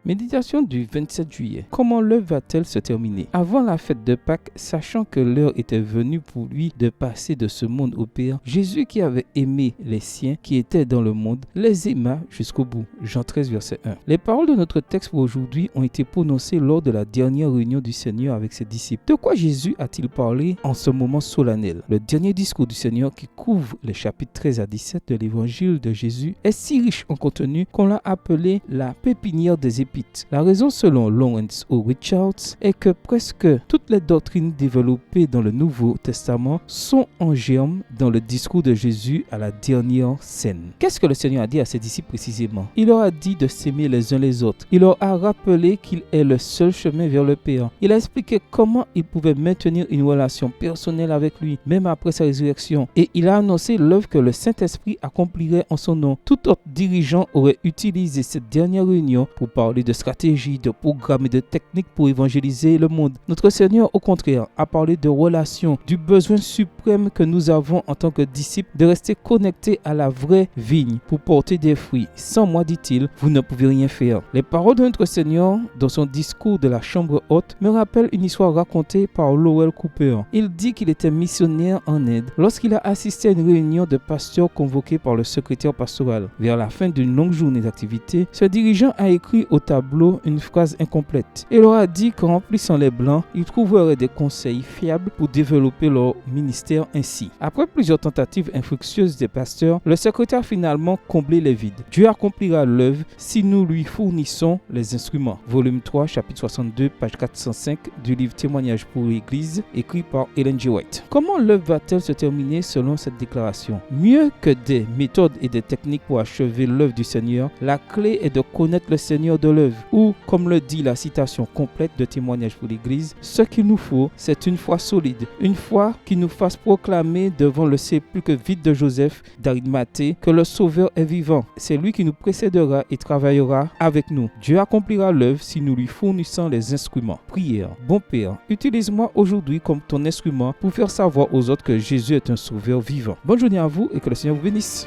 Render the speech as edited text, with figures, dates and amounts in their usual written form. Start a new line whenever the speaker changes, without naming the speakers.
Méditation du 27 juillet. Comment l'œuvre va-t-elle se terminer? Avant la fête de Pâques, sachant que l'heure était venue pour lui de passer de ce monde au Père, Jésus qui avait aimé les siens qui étaient dans le monde, les aima jusqu'au bout. Jean 13, verset 1. Les paroles de notre texte pour aujourd'hui ont été prononcées lors de la dernière réunion du Seigneur avec ses disciples. De quoi Jésus a-t-il parlé en ce moment solennel? Le dernier discours du Seigneur qui couvre les chapitres 13 à 17 de l'évangile de Jésus est si riche en contenu qu'on l'a appelé la pépinière des épîtres. La raison selon Lawrence O. Richards est que presque toutes les doctrines développées dans le Nouveau Testament sont en germe dans le discours de Jésus à la dernière scène. Qu'est-ce que le Seigneur a dit à ses disciples précisément? Il leur a dit de s'aimer les uns les autres. Il leur a rappelé qu'il est le seul chemin vers le Père. Il a expliqué comment ils pouvaient maintenir une relation personnelle avec lui, même après sa résurrection. Et il a annoncé l'œuvre que le Saint-Esprit accomplirait en son nom. Tout autre dirigeant aurait utilisé cette dernière réunion pour parler de stratégie, de programme et de techniques pour évangéliser le monde. Notre Seigneur, au contraire, a parlé de relations, du besoin suprême que nous avons en tant que disciples de rester connectés à la vraie vigne pour porter des fruits. Sans moi, dit-il, vous ne pouvez rien faire. Les paroles de notre Seigneur dans son discours de la chambre haute me rappellent une histoire racontée par Lowell Cooper. Il dit qu'il était missionnaire en Inde lorsqu'il a assisté à une réunion de pasteurs convoquée par le secrétaire pastoral. Vers la fin d'une longue journée d'activité, ce dirigeant a écrit au tableau une phrase incomplète. Il leur a dit qu'en remplissant les blancs, ils trouveraient des conseils fiables pour développer leur ministère ainsi. Après plusieurs tentatives infructueuses des pasteurs, le secrétaire a finalement comblé les vides. Dieu accomplira l'œuvre si nous lui fournissons les instruments. Volume 3, chapitre 62, page 405 du livre Témoignage pour l'Église, écrit par Ellen G. White. Comment l'œuvre va-t-elle se terminer selon cette déclaration? Mieux que des méthodes et des techniques pour achever l'œuvre du Seigneur, la clé est de connaître le Seigneur de l'œuvre. Ou, comme le dit la citation complète de Témoignage pour l'Église, ce qu'il nous faut, c'est une foi solide, une foi qui nous fasse proclamer devant le sépulcre vide de Joseph d'Arimathée que le Sauveur est vivant. C'est lui qui nous précédera et travaillera avec nous. Dieu accomplira l'œuvre si nous lui fournissons les instruments. Prière. Bon Père, utilise-moi aujourd'hui comme ton instrument pour faire savoir aux autres que Jésus est un Sauveur vivant. Bonne journée à vous et que le Seigneur vous bénisse.